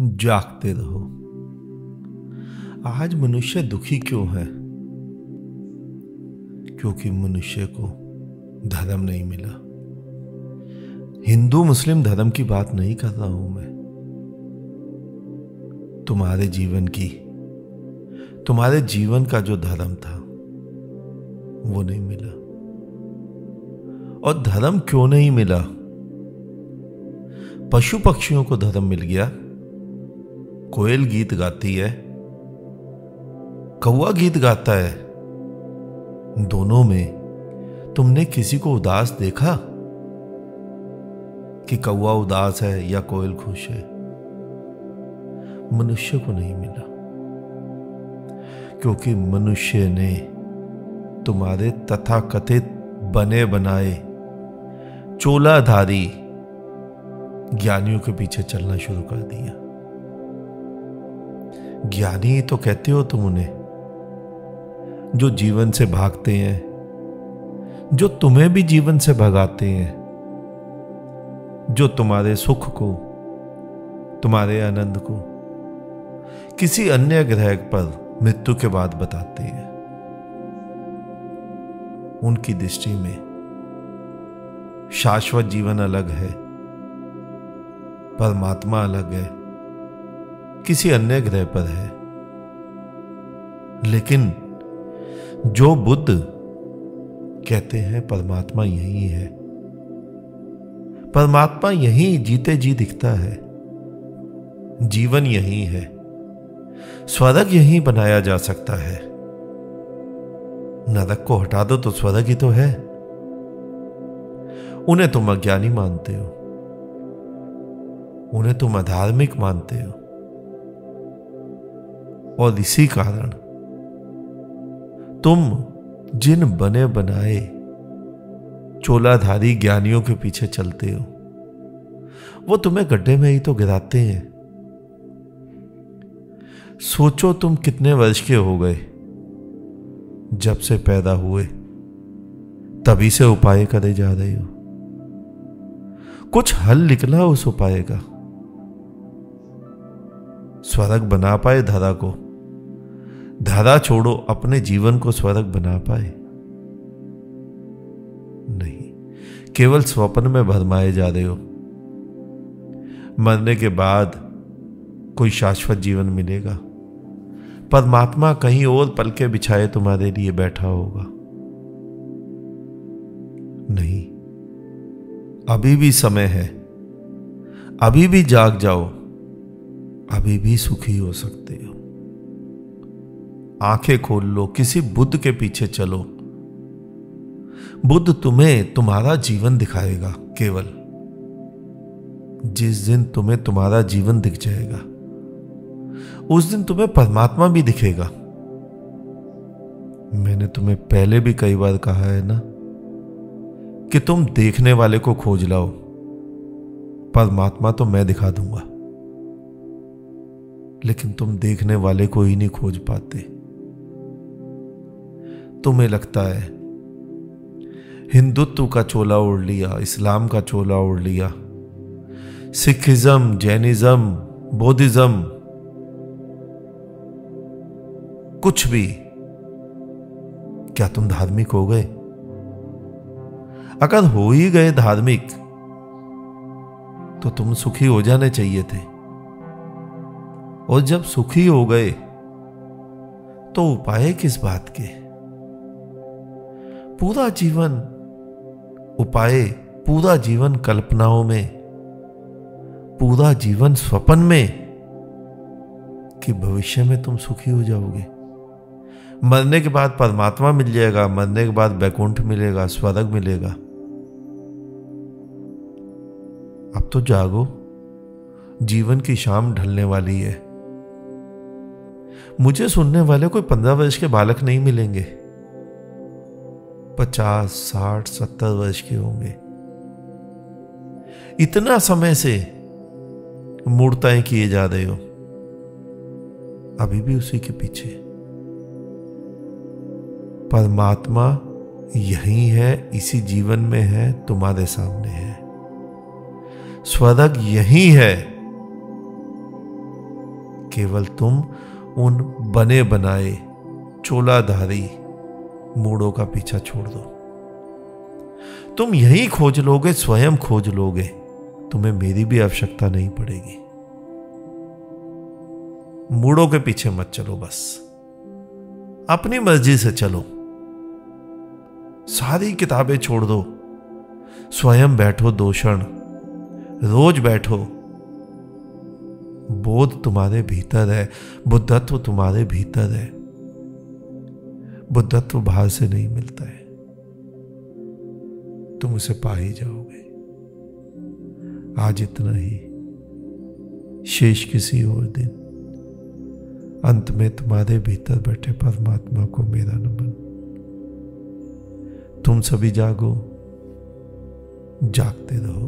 जागते रहो। आज मनुष्य दुखी क्यों है? क्योंकि मनुष्य को धर्म नहीं मिला। हिंदू मुस्लिम धर्म की बात नहीं कर रहा हूं मैं, तुम्हारे जीवन की, तुम्हारे जीवन का जो धर्म था वो नहीं मिला। और धर्म क्यों नहीं मिला? पशु पक्षियों को धर्म मिल गया। कोयल गीत गाती है, कौवा गीत गाता है। दोनों में तुमने किसी को उदास देखा कि कौवा उदास है या कोयल खुश है? मनुष्य को नहीं मिला, क्योंकि मनुष्य ने तुम्हारे तथाकथित बने बनाए चोलाधारी ज्ञानियों के पीछे चलना शुरू कर दिया। ज्ञानी तो कहते हो तुम उन्हें, जो जीवन से भागते हैं, जो तुम्हें भी जीवन से भगाते हैं, जो तुम्हारे सुख को, तुम्हारे आनंद को किसी अन्य ग्रह पर मृत्यु के बाद बताते हैं। उनकी दृष्टि में शाश्वत जीवन अलग है, परमात्मा अलग है, किसी अन्य ग्रह पर है। लेकिन जो बुद्ध कहते हैं परमात्मा यही है, परमात्मा यही जीते जी दिखता है, जीवन यही है, स्वर्ग यही बनाया जा सकता है। नरक को हटा दो तो स्वर्ग ही तो है। उन्हें तुम अज्ञानी मानते हो, उन्हें तुम अधार्मिक मानते हो, और इसी कारण तुम जिन बने बनाए चोलाधारी ज्ञानियों के पीछे चलते हो, वो तुम्हें गड्ढे में ही तो गिराते हैं। सोचो तुम कितने वर्ष के हो गए, जब से पैदा हुए तभी से उपाय करे जा रहे हो। कुछ हल निकला उस उपाय का? स्वर्ग बना पाए धरा को? धरा छोड़ो, अपने जीवन को स्वर्ग बना पाए? नहीं, केवल स्वप्न में भरमाए जा रहे हो। मरने के बाद कोई शाश्वत जीवन मिलेगा? परमात्मा कहीं और पलके बिछाए तुम्हारे लिए बैठा होगा? नहीं, अभी भी समय है, अभी भी जाग जाओ, अभी भी सुखी हो सकते हो। आंखें खोल लो, किसी बुद्ध के पीछे चलो। बुद्ध तुम्हें तुम्हारा जीवन दिखाएगा। केवल जिस दिन तुम्हें तुम्हारा जीवन दिख जाएगा, उस दिन तुम्हें परमात्मा भी दिखेगा। मैंने तुम्हें पहले भी कई बार कहा है ना कि तुम देखने वाले को खोज लाओ, परमात्मा तो मैं दिखा दूंगा। लेकिन तुम देखने वाले को ही नहीं खोज पाते। तुम्हें लगता है हिंदुत्व का चोला ओढ़ लिया, इस्लाम का चोला ओढ़ लिया, सिखिज्म, जैनिज्म, बौद्धिज्म, कुछ भी, क्या तुम धार्मिक हो गए? अगर हो ही गए धार्मिक तो तुम सुखी हो जाने चाहिए थे। और जब सुखी हो गए तो उपाय किस बात के? पूरा जीवन उपाय, पूरा जीवन कल्पनाओं में, पूरा जीवन स्वप्न में कि भविष्य में तुम सुखी हो जाओगे। मरने के बाद परमात्मा मिल जाएगा, मरने के बाद वैकुंठ मिलेगा, स्वर्ग मिलेगा। अब तो जागो, जीवन की शाम ढलने वाली है। मुझे सुनने वाले कोई 15 वर्ष के बालक नहीं मिलेंगे, 50, 60, 70 वर्ष के होंगे। इतना समय से मूर्ताएं किए जा रहे हो, अभी भी उसी के पीछे। परमात्मा यही है, इसी जीवन में है, तुम्हारे सामने है। स्वर्ग यही है, केवल तुम उन बने बनाए चोलाधारी मूढ़ों का पीछा छोड़ दो। तुम यही खोज लोगे, स्वयं खोज लोगे, तुम्हें मेरी भी आवश्यकता नहीं पड़ेगी। मूढ़ों के पीछे मत चलो, बस अपनी मर्जी से चलो। सारी किताबें छोड़ दो, स्वयं बैठो 2 क्षण, रोज बैठो। बोध तुम्हारे भीतर है, बुद्धत्व तुम्हारे भीतर है। बुद्धत्व बाहर से नहीं मिलता है, तुम उसे पा ही जाओगे। आज इतना ही, शेष किसी और दिन। अंत में तुम्हारे भीतर बैठे परमात्मा को मेरा नमन। तुम सभी जागो, जागते रहो।